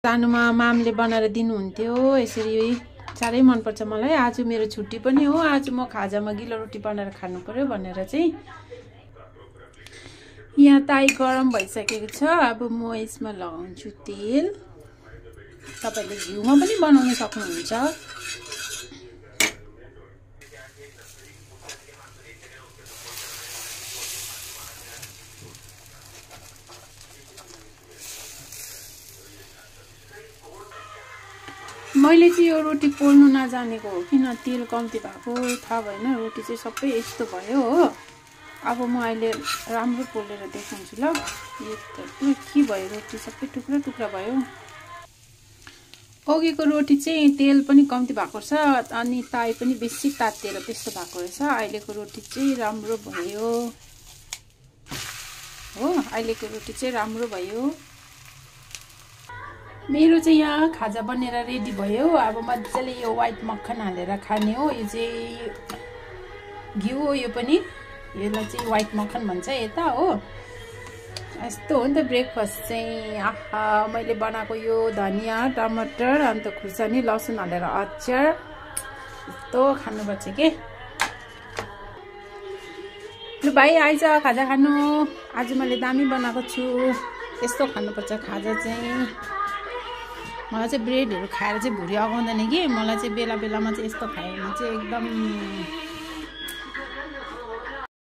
सानोमा मामले बनाएर दिनुहुन्थ्यो यसरी साह्रै मनपर्छ मलाई। आज मेरो छुट्टी पनि हो, आज म खाजामा गिलो रोटी बनाएर खानु पर्यो भनेर चाहिँ यहाँ ताई गरम भइसकेको छ। अब म यसमा लगाउँछु तेल। तपाईले घिउमा पनि बनाउन सक्नुहुन्छ। मैले चाहिँ यो रोटी पोल्नु नजानेको हो किन तेल कम्ती भएको थाहा भएन। रोटी चाहिँ सबै यस्तो भयो हो। अब म अहिले राम्रो पोलेर देखाउँछु ल। यो त के भयो, रोटी सबै टुक्रा टुक्रा भयो। अघिको रोटी चाहिँ तेल पनि कम्ती भएको छ अनि ताई पनि बेसी तातेर त्यस्तो भएको रहेछ। अहिलेको रोटी चाहिँ राम्रो भयो हो। अहिलेको रोटी चाहिँ राम्रो भयो। मेरो चाहिँ यहाँ खाजा बनेर रेडी भयो। अब मजाले यो व्हाइट मक्खन हालेर खाने हो। यो चाहिँ घिउ हो, यो पनि यसलाई चाहिँ व्हाइट मक्खन भन्छ यता हो। यस्तो हो नि त ब्रेकफास्ट चाहिँ। आहा, मैले बनाएको यो धनिया टमाटर अन्त खुर्सानी लसुन हालेर अचार यस्तो खानुपर्छ के। ल भाइ आइज खाजा खानु। आज मैले दामी बनाएको छु। यस्तो खानुपर्छ खाजा चाहिँ। मलाई चाहिँ ब्रेडहरू खाएर चाहिँ भुँडी अगाउँदैन कि। मलाई चाहिँ बेला बेलामा चाहिँ यस्तो खायो भने चाहिँ एकदम